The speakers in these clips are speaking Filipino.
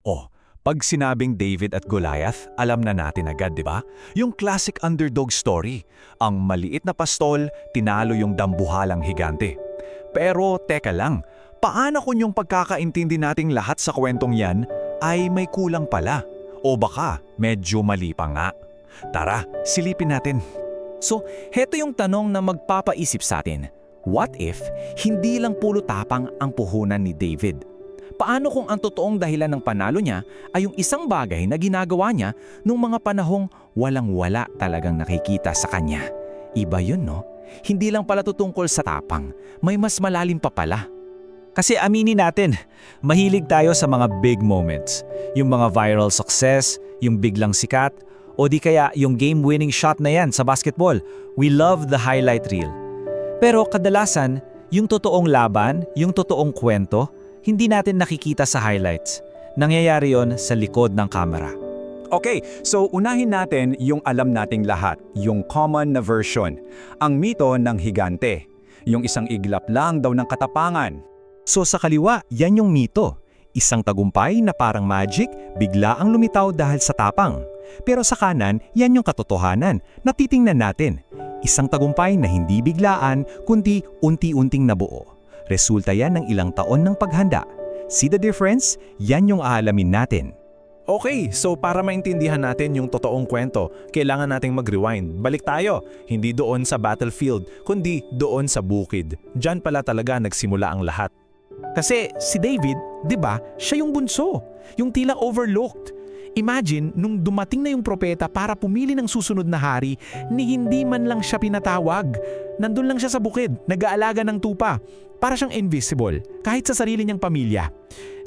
Oh, pag sinabing David at Goliath, alam na natin agad, di ba? Yung classic underdog story. Ang maliit na pastol, tinalo yung dambuhalang higante. Pero teka lang, paano kung yung pagkakaintindi nating lahat sa kwentong yan ay may kulang pala? O baka medyo mali pa nga? Tara, silipin natin. So, heto yung tanong na magpapaisip sa atin. What if hindi lang puro tapang ang puhunan ni David? Paano kung ang totoong dahilan ng panalo niya ay yung isang bagay na ginagawa niya nung mga panahong walang-wala talagang nakikita sa kanya? Iba yun, no? Hindi lang pala tutungkol sa tapang, may mas malalim pa pala. Kasi aminin natin, mahilig tayo sa mga big moments. Yung mga viral success, yung biglang sikat, o di kaya yung game-winning shot na yan sa basketball. We love the highlight reel. Pero kadalasan, yung totoong laban, yung totoong kwento, hindi natin nakikita sa highlights. Nangyayari yon sa likod ng kamera. Okay, so unahin natin yung alam nating lahat, yung common na version. Ang mito ng higante. Yung isang iglap lang daw ng katapangan. So sa kaliwa, yan yung mito. Isang tagumpay na parang magic, bigla ang lumitaw dahil sa tapang. Pero sa kanan, yan yung katotohanan na titingnan natin. Isang tagumpay na hindi biglaan, kundi unti-unting nabuo. Resulta yan ng ilang taon ng paghanda. See the difference? Yan yung aalamin natin. Okay, so para maintindihan natin yung totoong kwento, kailangan nating mag-rewind. Balik tayo, hindi doon sa battlefield, kundi doon sa bukid. Diyan pala talaga nagsimula ang lahat. Kasi si David, 'di ba, siya yung bunso, yung tila overlooked. Imagine nung dumating na yung propeta para pumili ng susunod na hari, ni hindi man lang siya pinatawag. Nandun lang siya sa bukid, nag-aalaga ng tupa. Para siyang invisible, kahit sa sarili niyang pamilya.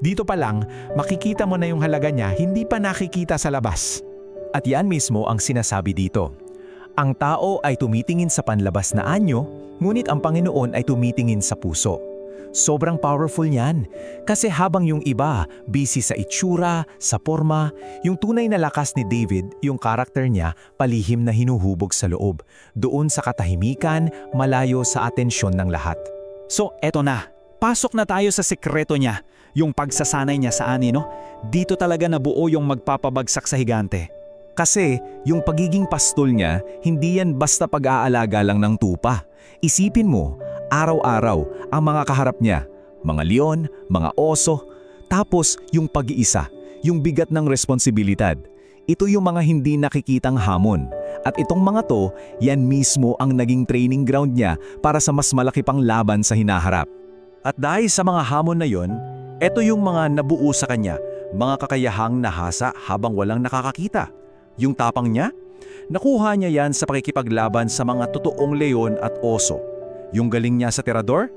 Dito pa lang, makikita mo na yung halaga niya, hindi pa nakikita sa labas. At yan mismo ang sinasabi dito. Ang tao ay tumitingin sa panlabas na anyo, ngunit ang Panginoon ay tumitingin sa puso. Sobrang powerful niyan. Kasi habang yung iba, busy sa itsura, sa forma, yung tunay na lakas ni David, yung karakter niya, palihim na hinuhubog sa loob. Doon sa katahimikan, malayo sa atensyon ng lahat. So eto na, pasok na tayo sa sekreto niya, yung pagsasanay niya sa ani, no? Dito talaga nabuo yung magpapabagsak sa higante. Kasi yung pagiging pastol niya, hindi yan basta pag-aalaga lang ng tupa. Isipin mo, araw-araw ang mga kaharap niya, mga leon, mga oso, tapos yung pag-iisa, yung bigat ng responsibilidad. Ito yung mga hindi nakikitang hamon. At itong mga to, yan mismo ang naging training ground niya para sa mas malaki pang laban sa hinaharap. At dahil sa mga hamon na yon, ito yung mga nabuo sa kanya, mga kakayahang nahasa habang walang nakakakita. Yung tapang niya, nakuha niya yan sa pakikipaglaban sa mga totoong leon at oso. Yung galing niya sa tirador,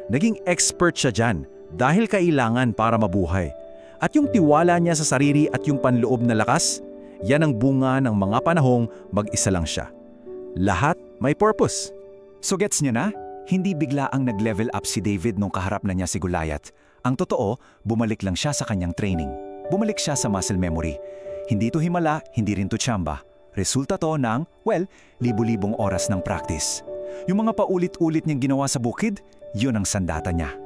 naging expert siya dyan dahil kailangan para mabuhay. At yung tiwala niya sa sarili at yung panloob na lakas, yan ang bunga ng mga panahong mag-isa lang siya. Lahat may purpose. So gets niya na? Hindi bigla ang nag-level up si David nung kaharap na niya si Goliath. Ang totoo, bumalik lang siya sa kanyang training. Bumalik siya sa muscle memory. Hindi to himala, hindi rin to tsamba. Resulta to ng, libu-libong oras ng practice. Yung mga paulit-ulit niyang ginawa sa bukid, yun ang sandata niya.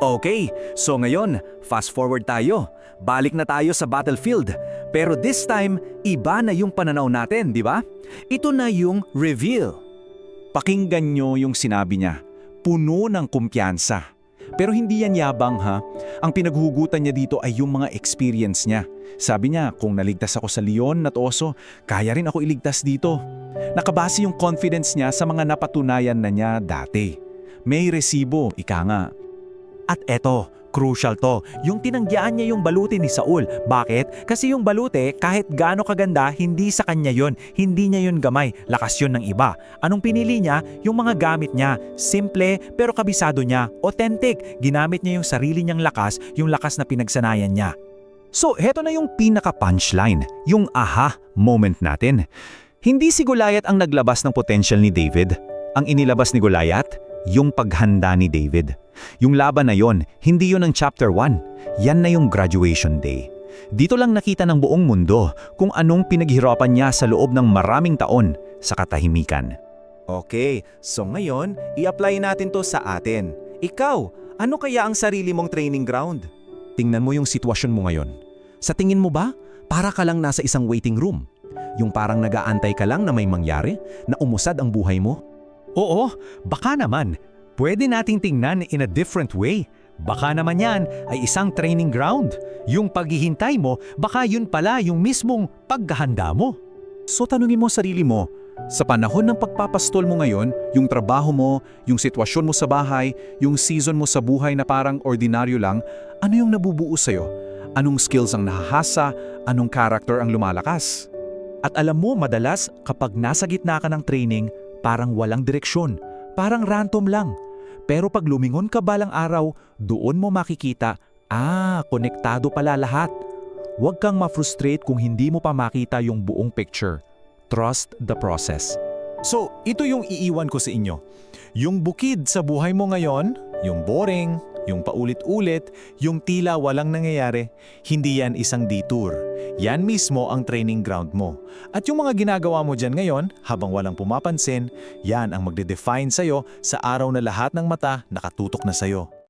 Okay, so ngayon, fast forward tayo. Balik na tayo sa battlefield. Pero this time, iba na yung pananaw natin, di ba? Ito na yung reveal. Pakinggan nyo yung sinabi niya. Puno ng kumpiyansa. Pero hindi yan yabang ha. Ang pinaghugutan niya dito ay yung mga experience niya. Sabi niya, kung naligtas ako sa leon at oso, kaya rin ako iligtas dito. Nakabase yung confidence niya sa mga napatunayan na niya dati. May resibo, ika nga. At eto, crucial to, yung tinanggihan niya yung baluti ni Saul. Bakit? Kasi yung baluti, kahit gaano kaganda, hindi sa kanya yon. Hindi niya yun gamay, lakas yun ng iba. Anong pinili niya? Yung mga gamit niya. Simple, pero kabisado niya. Authentic. Ginamit niya yung sarili niyang lakas, yung lakas na pinagsanayan niya. So, heto na yung pinaka-punchline, yung aha moment natin. Hindi si Goliath ang naglabas ng potential ni David. Ang inilabas ni Goliath, yung paghanda ni David. Yung laban na yon, hindi yun ang chapter 1. Yan na yung graduation day. Dito lang nakita ng buong mundo kung anong pinaghirapan niya sa loob ng maraming taon sa katahimikan. Okay, so ngayon, i-apply natin to sa atin. Ikaw, ano kaya ang sarili mong training ground? Tingnan mo yung sitwasyon mo ngayon. Sa tingin mo ba, para ka lang nasa isang waiting room? Yung parang nag-aantay ka lang na may mangyari, na umusad ang buhay mo? Oo, baka naman. Pwede nating tingnan in a different way. Baka naman yan ay isang training ground. Yung paghihintay mo, baka yun pala yung mismong paghahanda mo. So tanungin mo sarili mo, sa panahon ng pagpapastol mo ngayon, yung trabaho mo, yung sitwasyon mo sa bahay, yung season mo sa buhay na parang ordinaryo lang, ano yung nabubuo sa'yo? Anong skills ang nahahasa? Anong character ang lumalakas? At alam mo, madalas kapag nasa gitna ka ng training, parang walang direksyon, parang random lang. Pero pag lumingon ka balang araw, doon mo makikita, konektado pala lahat. Huwag kang ma-frustrate kung hindi mo pa makita yung buong picture. Trust the process. So, ito yung iiwan ko sa inyo. Yung bukid sa buhay mo ngayon, yung boring, yung paulit-ulit, yung tila walang nangyayari, hindi yan isang detour. Yan mismo ang training ground mo. At yung mga ginagawa mo dyan ngayon, habang walang pumapansin, yan ang magde-define sa'yo sa araw na lahat ng mata nakatutok na sa'yo.